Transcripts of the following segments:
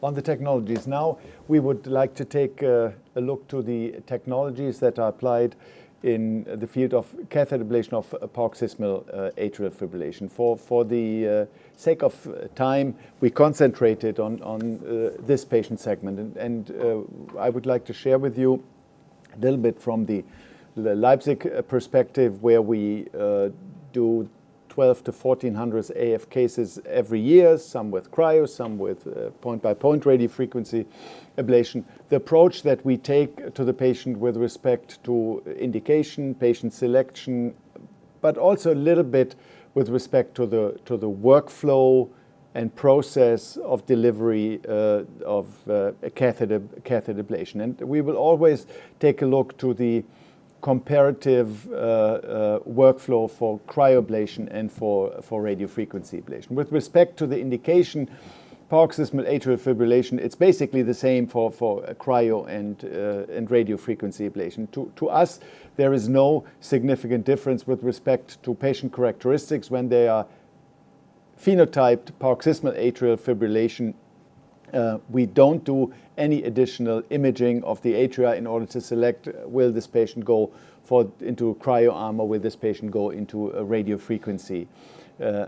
on the technologies. Now we would like to take a look to the technologies that are applied in the field of catheter ablation of paroxysmal atrial fibrillation. For the sake of time, we concentrated on this patient segment, and I would like to share with you a little bit from the Leipzig perspective, where we do 12 to 1400 AF cases every year, some with cryo, some with point-by-point radiofrequency ablation. The approach that we take to the patient with respect to indication, patient selection, but also a little bit with respect to the workflow and process of delivery of a catheter ablation. And we will always take a look to the comparative workflow for cryoablation and for radiofrequency ablation. With respect to the indication, paroxysmal atrial fibrillation, it's basically the same for cryo and radiofrequency ablation. To us, there is no significant difference with respect to patient characteristics when they are phenotyped paroxysmal atrial fibrillation. We don't do any additional imaging of the atria in order to select, will this patient go into a cryo arm or will this patient go into a radiofrequency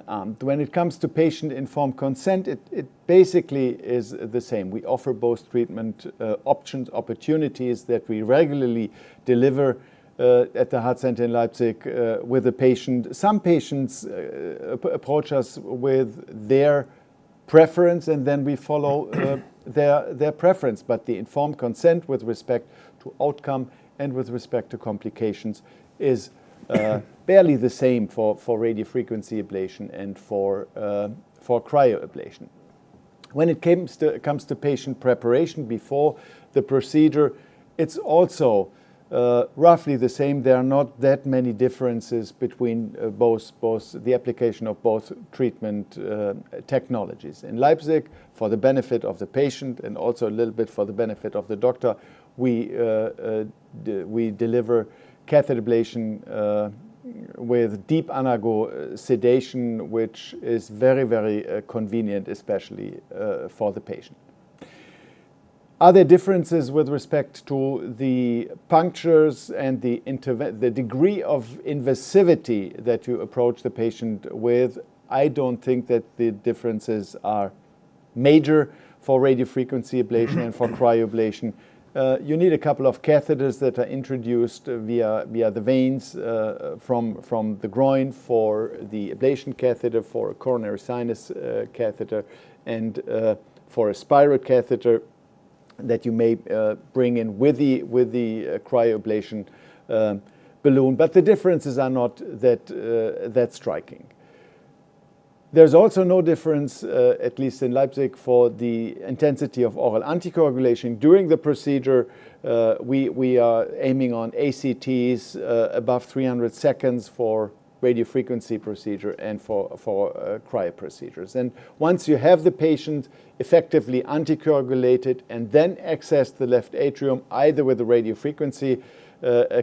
arm. When it comes to patient-informed consent, it basically is the same. We offer both treatment opportunities that we regularly deliver at the Heart Center in Leipzig with the patient. Some patients approach us with their preference, and then we follow their preference. But the informed consent with respect to outcome and with respect to complications is barely the same for radiofrequency ablation and for cryoablation. When it comes to patient preparation before the procedure, it's also roughly the same. There are not that many differences between both the application of both treatment technologies. In Leipzig, for the benefit of the patient and also a little bit for the benefit of the doctor, we deliver catheter ablation with deep anago sedation, which is very, very convenient, especially for the patient. Are there differences with respect to the punctures and the degree of invasivity that you approach the patient with? I don't think that the differences are major for radiofrequency ablation and for cryoablation. You need a couple of catheters that are introduced via the veins from the groin for the ablation catheter, for a coronary sinus catheter, and for a spiral catheter that you may bring in with the cryoablation balloon, but the differences are not that striking. There's also no difference, at least in Leipzig, for the intensity of oral anticoagulation. During the procedure, we are aiming on ACTs above 300 seconds for radiofrequency procedure and for cryo procedures. And once you have the patient effectively anticoagulated and then access the left atrium, either with the radiofrequency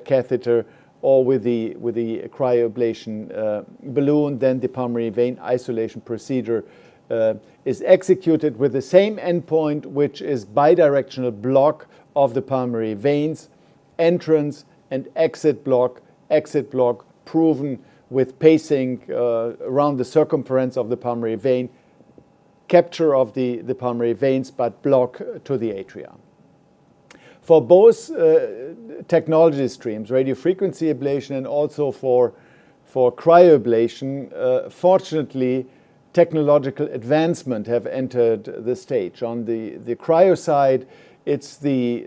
catheter or with the cryoablation balloon, then the pulmonary vein isolation procedure is executed with the same endpoint, which is bidirectional block of the pulmonary veins, entrance and exit block proven with pacing around the circumference of the pulmonary vein, capture of the pulmonary veins, but block to the atria. For both technology streams, radiofrequency ablation and also for cryoablation, fortunately, technological advancement have entered the stage. On the cryo side, it's the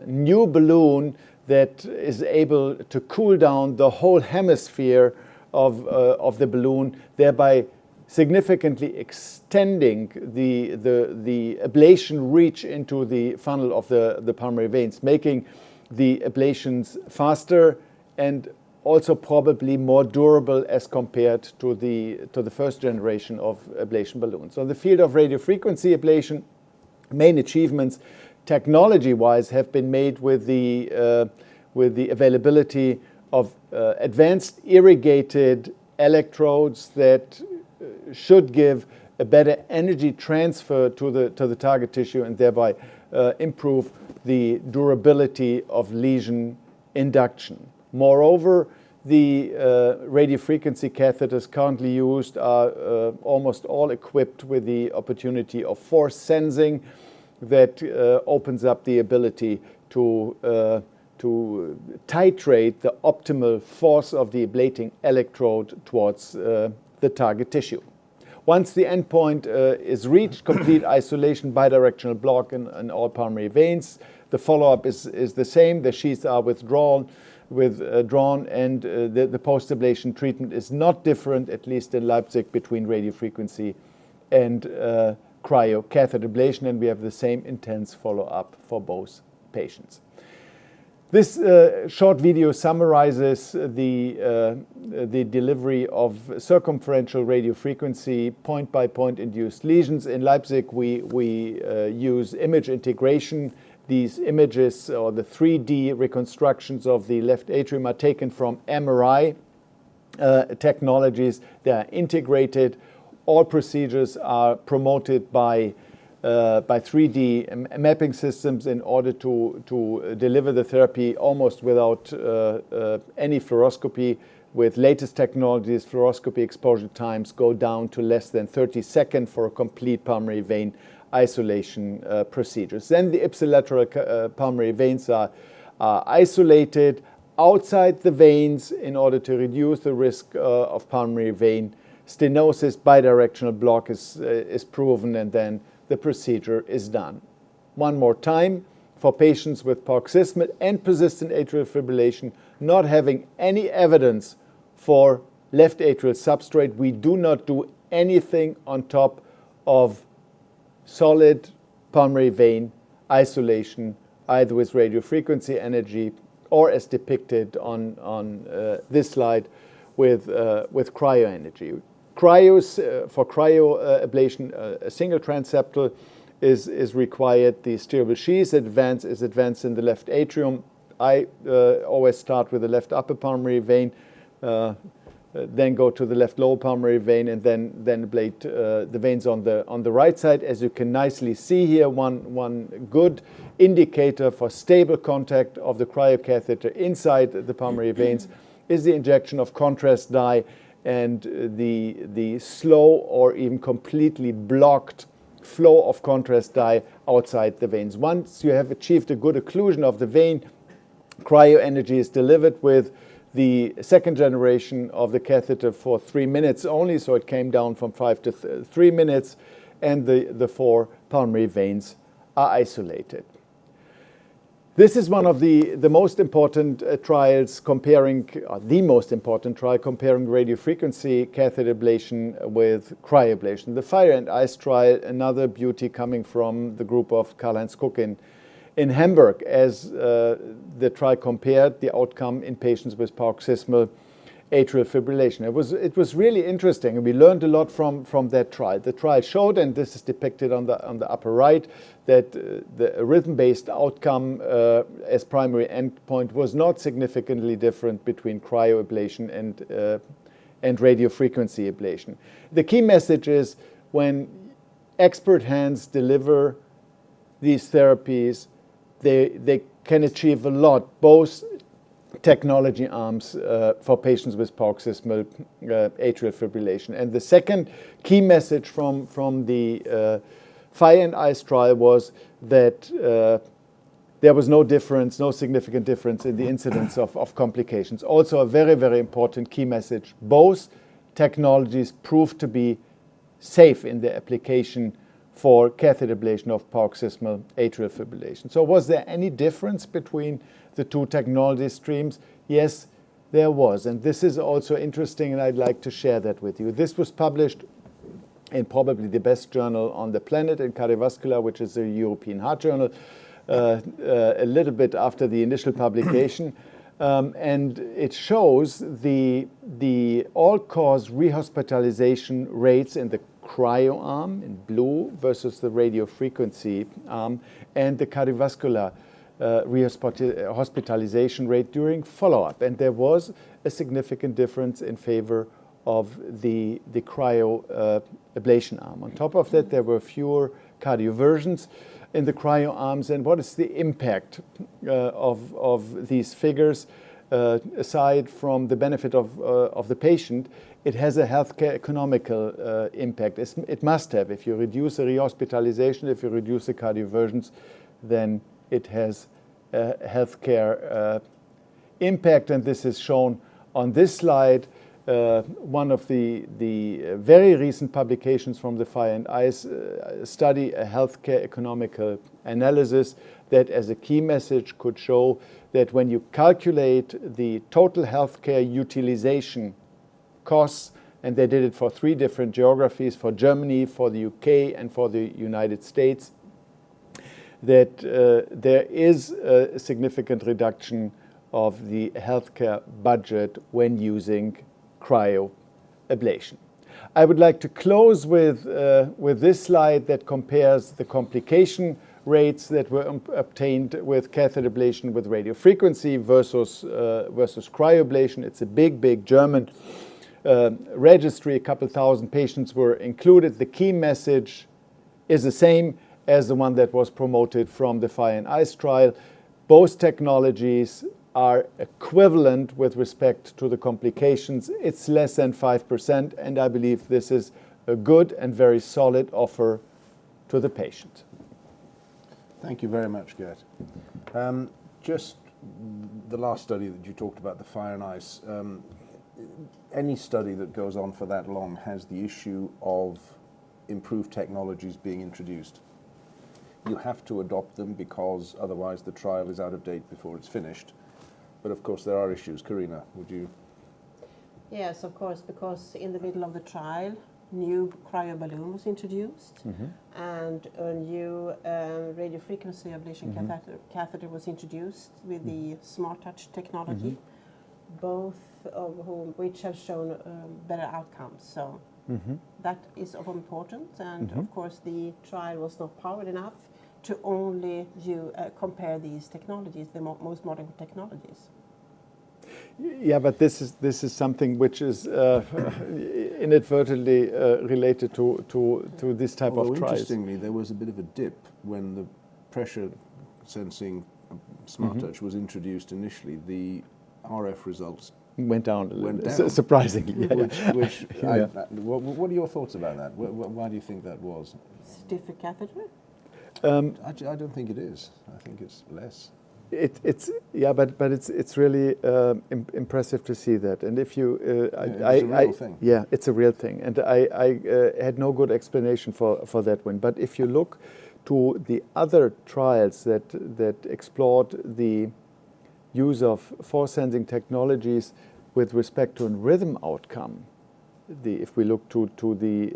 new balloon that is able to cool down the whole hemisphere of the balloon, thereby significantly extending the ablation reach into the funnel of the pulmonary veins, making the ablations faster and also probably more durable as compared to the first generation of ablation balloons. So in the field of radiofrequency ablation, main achievements technology-wise have been made with the availability of advanced irrigated electrodes that should give a better energy transfer to the target tissue and thereby improve the durability of lesion induction. Moreover, the radiofrequency catheters currently used are almost all equipped with the opportunity of force sensing that opens up the ability to titrate the optimal force of the ablating electrode towards the target tissue. Once the endpoint is reached, complete isolation, bidirectional block in all pulmonary veins. The follow-up is the same. The sheaths are withdrawn, and the post-ablation treatment is not different, at least in Leipzig, between radiofrequency and cryo catheter ablation, and we have the same intense follow-up for both patients. This short video summarizes the delivery of circumferential radiofrequency point-by-point induced lesions. In Leipzig, we use image integration. These images, or the 3D reconstructions of the left atrium, are taken from MRI technologies. They are integrated. All procedures are promoted by 3D mapping systems in order to deliver the therapy almost without any fluoroscopy. With latest technologies, fluoroscopy exposure times go down to less than 30 seconds for a complete pulmonary vein isolation procedures. Then the ipsilateral pulmonary veins are isolated outside the veins in order to reduce the risk of pulmonary vein stenosis. Bidirectional block is proven, and then the procedure is done. One more time, for patients with paroxysmal and persistent atrial fibrillation not having any evidence for left atrial substrate, we do not do anything on top of solid pulmonary vein isolation, either with radiofrequency energy or, as depicted on this slide, with cryo energy. For cryo ablation, a single transeptal is required. The steerable sheath is advanced in the left atrium. I always start with the left upper pulmonary vein, then go to the left lower pulmonary vein, and then ablate the veins on the right side. As you can nicely see here, one good indicator for stable contact of the cryocatheter inside the pulmonary veins is the injection of contrast dye and the slow or even completely blocked flow of contrast dye outside the veins. Once you have achieved a good occlusion of the vein, cryo energy is delivered with the second generation of the catheter for 3 minutes only, so it came down from 5 to 3 minutes, and the 4 pulmonary veins are isolated. This is one of the most important trials comparing, the most important trial comparing radiofrequency catheter ablation with cryoablation. The Fire and Ice trial, another beauty coming from the group of Karl-Heinz Cook in Hamburg, as the trial compared the outcome in patients with paroxysmal atrial fibrillation. It was really interesting, and we learned a lot from that trial. The trial showed, and this is depicted on the upper right, that the rhythm-based outcome as primary endpoint was not significantly different between cryoablation and radiofrequency ablation. The key message is, when expert hands deliver these therapies, they can achieve a lot, both technology arms for patients with paroxysmal atrial fibrillation. And the second key message from the Fire and Ice trial was that there was no significant difference in the incidence of complications. Also a very, very important key message: both technologies proved to be safe in their application for catheter ablation of paroxysmal atrial fibrillation. So was there any difference between the two technology streams? Yes, there was. And this is also interesting, and I'd like to share that with you. This was published in probably the best journal on the planet, in Cardiovascular, which is a European heart journal, a little bit after the initial publication. And it shows the all-cause rehospitalization rates in the cryo arm in blue versus the radiofrequency arm, and the cardiovascular hospitalization rate during follow-up. And there was a significant difference in favor the cryoablation arm. On top of that, there were fewer cardioversions in the cryo arms. And what is the impact of these figures? Aside from the benefit of the patient, it has a healthcare economical impact. It must have. If you reduce the rehospitalization, if you reduce the cardioversions, then it has a healthcare impact. And this is shown on this slide. One of the very recent publications from the Fire and Ice study, a healthcare economical analysis that as a key message could show that when you calculate the total healthcare utilization costs, and they did it for 3 different geographies, for Germany, for the UK, and for the United States, that there is a significant reduction of the healthcare budget when using cryoablation. I would like to close with this slide that compares the complication rates that were obtained with catheter ablation with radiofrequency versus cryoablation. It's a big German registry. A couple thousand patients were included. The key message is the same as the one that was promoted from the Fire and Ice trial. Both technologies are equivalent with respect to the complications. It's less than 5%, and I believe this is a good and very solid offer to the patient. Thank you very much, Gert. Just the last study that you talked about, the Fire and Ice, any study that goes on for that long has the issue of improved technologies being introduced. You have to adopt them because otherwise the trial is out of date before it's finished. But of course there are issues. Karina, would you? Yes, of course, because in the middle of the trial, new cryoballoon was introduced, and a new radiofrequency ablation catheter was introduced with the Smart Touch technology, both of which have shown better outcomes. So that is of importance, and of course the trial was not powered enough to only compare these technologies, the most modern technologies. Yeah, but this is something which is inadvertently related to this type of trials. Interestingly, there was a bit of a dip when the pressure sensing Smart Touch was introduced initially. The RF results went down a little bit, surprisingly. What are your thoughts about that? Why do you think that was? Stiffer catheter? I don't think it is. I think it's less. It's really impressive to see that. And if you, it's a real thing. Yeah, it's a real thing. And I had no good explanation for that one. But if you look to the other trials that explored the use of force sensing technologies with respect to a rhythm outcome, if we look to the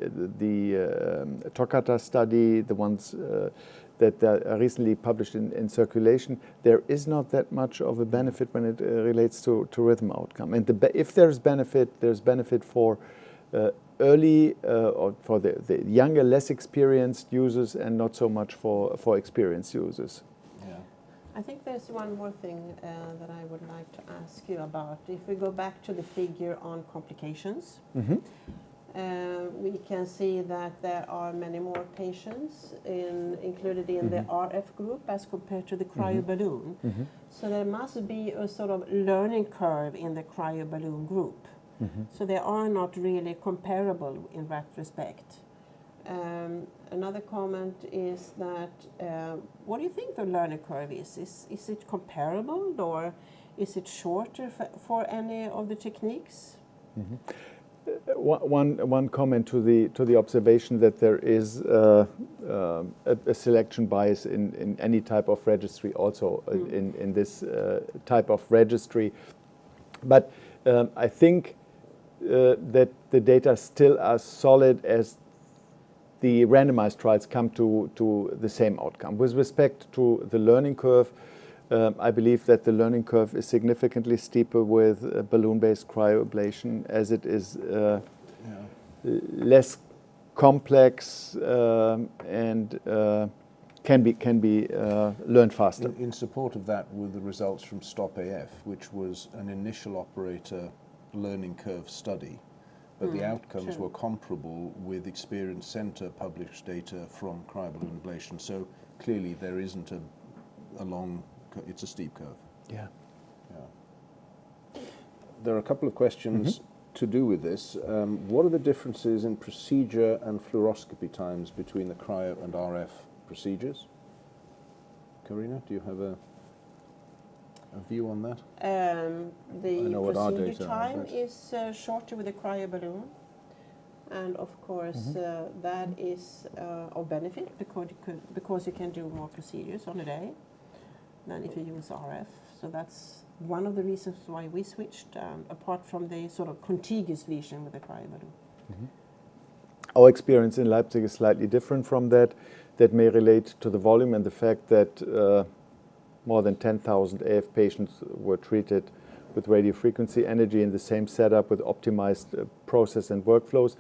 Toccata study, the ones that are recently published in circulation, there is not that much of a benefit when it relates to rhythm outcome. And if there's benefit for early or for the younger, less experienced users, and not so much for experienced users. I think there's one more thing that I would like to ask you about. If we go back to the figure on complications, we can see that there are many more patients included in the RF group as compared to the cryoballoon. So there must be a sort of learning curve in the cryoballoon group. So they are not really comparable in that respect. Another comment is that, what do you think the learning curve is? Is it comparable, or is it shorter for any of the techniques? One comment to the observation that there is a selection bias in any type of registry, also in this type of registry. But I think that the data still are solid as the randomized trials come to the same outcome. With respect to the learning curve, I believe that the learning curve is significantly steeper with balloon-based cryoablation, as it is less complex and can be learned faster. In support of that were the results from STOP-AF, which was an initial operator learning curve study, but the outcomes true. were comparable with experienced centre published data from cryoballoon ablation. So clearly there isn't a long, it's a steep curve. Yeah. Yeah. There are a couple of questions to do with this. What are the differences in procedure and fluoroscopy times between the cryo and RF procedures? Karina, do you have a view on that? The know what our procedure data are, time but- is shorter with the cryoballoon, and of course that is of benefit because you can do more procedures on a day than if you use RF. So that's one of the reasons why we switched, apart from the sort of contiguous lesion with the cryoballoon. Our experience in Leipzig is slightly different from that. That may relate to the volume and the fact that more than 10,000 AF patients were treated with radiofrequency energy in the same setup with optimized process and workflows.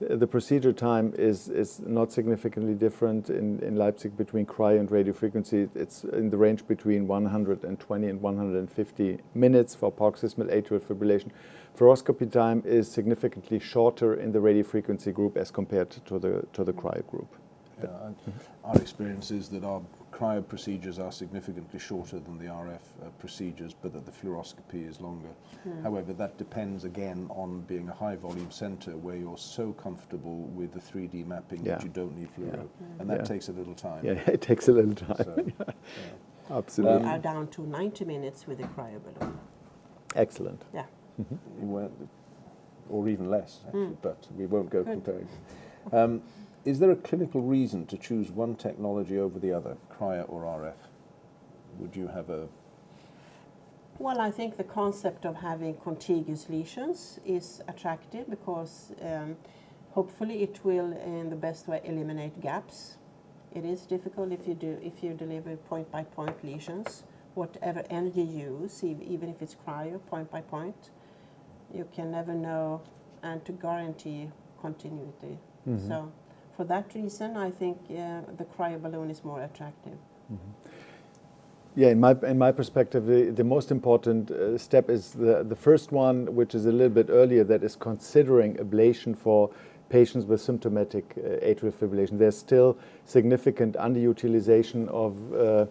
The procedure time is not significantly different in Leipzig between cryo and radiofrequency. It's in the range between 120 and 150 minutes for paroxysmal atrial fibrillation. Fluoroscopy time is significantly shorter in the radiofrequency group as compared to the cryo group. Yeah, our experience is that our cryo procedures are significantly shorter than the RF procedures, but that the fluoroscopy is longer. However, that depends again on being a high volume centre where you're so comfortable with the 3D mapping that you don't need fluoro, and that takes a little time. Yeah, it takes a little time. So, Absolutely. We are down to 90 minutes with the cryoballoon. Excellent. Yeah. or even less, actually, but we won't go comparing. Is there a clinical reason to choose one technology over the other, cryo or RF? Would you have a... Well, I think the concept of having contiguous lesions is attractive because hopefully it will, in the best way, eliminate gaps. It is difficult if you deliver point-by-point lesions, whatever energy you use, even if it's cryo, point by point, you can never know and to guarantee continuity. So for that reason, I think the cryoballoon is more attractive. Yeah, in my perspective, the most important step is the first one, which is a little bit earlier, that is considering ablation for patients with symptomatic atrial fibrillation. There's still significant underutilization of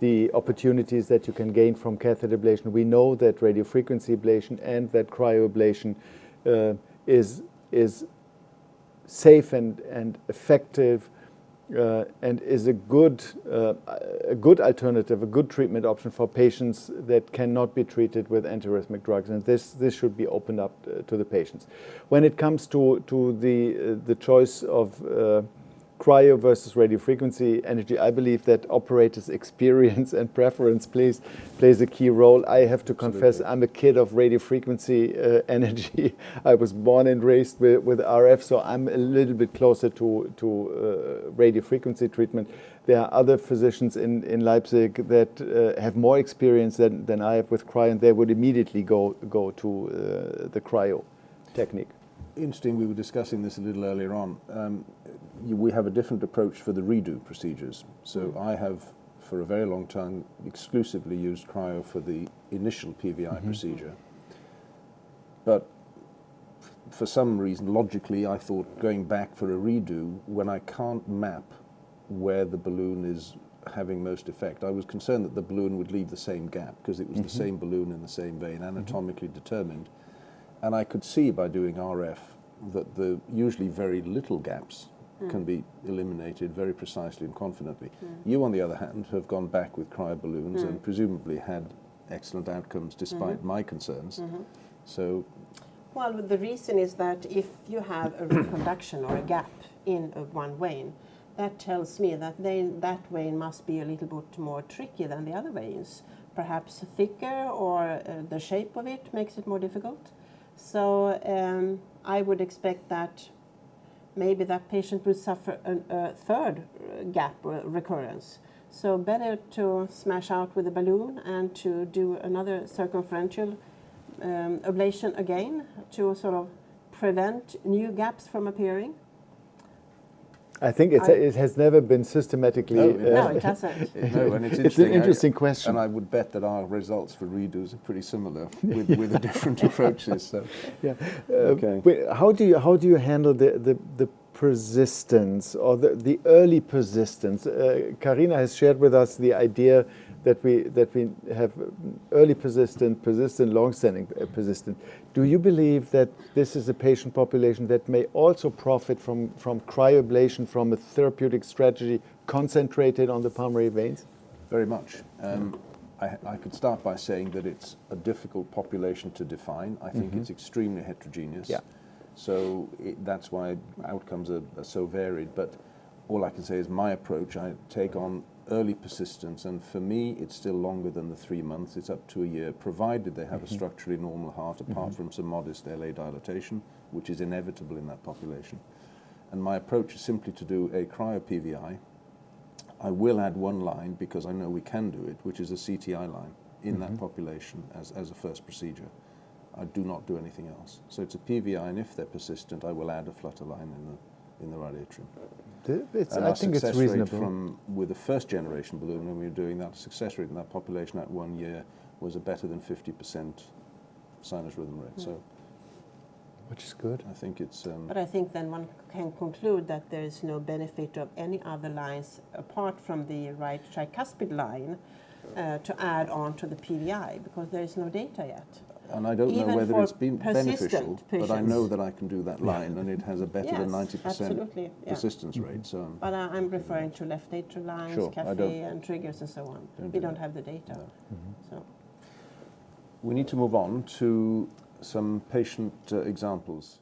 the opportunities that you can gain from catheter ablation. We know that radiofrequency ablation and that cryoablation is safe and effective and is a good alternative, a good treatment option for patients that cannot be treated with antiarrhythmic drugs, and this should be opened up to the patients. When it comes to the choice of cryo versus radiofrequency energy, I believe that operators' experience and preference plays a key role. I have to confess, I'm a kid of radiofrequency energy. I was born and raised with RF, so I'm a little bit closer to radiofrequency treatment. There are other physicians in Leipzig that have more experience than I have with cryo, and they would immediately go to the cryo technique. Interesting, we were discussing this a little earlier on. We have a different approach for the redo procedures. So I have, for a very long time, exclusively used cryo for the initial PVI procedure. But for some reason, logically, I thought going back for a redo, when I can't map where the balloon is having most effect, I was concerned that the balloon would leave the same gap because it was the same balloon in the same vein, anatomically determined. And I could see by doing RF that the usually very little gaps can be eliminated very precisely and confidently. You, on the other hand, have gone back with cryoballoons and presumably had excellent outcomes despite my concerns. So, well, the reason is that if you have a reconduction or a gap in one vein, that tells me that that vein must be a little bit more tricky than the other veins. Perhaps thicker, or the shape of it makes it more difficult. So I would expect that maybe that patient will suffer a third gap recurrence. So better to smash out with a balloon and to do another circumferential ablation again to sort of prevent new gaps from appearing. I think it has never been systematically. No, it hasn't. No, and it's It's an interesting. interesting question. And I would bet that our results for redos are pretty similar with the different approaches. So. Yeah. Okay. But how do you handle the persistence or the early persistence? Karina has shared with us the idea that we have early persistent, long-standing persistent. Do you believe that this is a patient population that may also profit from cryoablation, from a therapeutic strategy concentrated on the pulmonary veins? Very much. I could start by saying that it's a difficult population to define. I think it's extremely heterogeneous. Yeah. So that's why outcomes are so varied. But all I can say is my approach, I take on early persistence, and for me it's still longer than the 3 months. It's up to a year, provided they have a structurally normal heart, apart from some modest LA dilatation, which is inevitable in that population. And my approach is simply to do a cryo PVI. I will add one line, because I know we can do it, which is a CTI line in that population as a first procedure. I do not do anything else. So it's a PVI, and if they're persistent, I will add a flutter line in the radiatrium. I think it's reasonable. With the first generation balloon, when we were doing that, success rate in that population at 1 year was a better than 50% sinus rhythm rate. So, which is good. I think it's. But I think then one can conclude that there is no benefit of any other lines apart from the right tricuspid line to add on to the PVI, because there is no data yet. And I don't know whether it's been beneficial, but I know that I can do that line, and it has a better than 90% persistence rate. So, but I'm referring to left atrial lines, Sure, cafe, and triggers and so on. We don't have the data. No. So. We need to move on to some patient examples.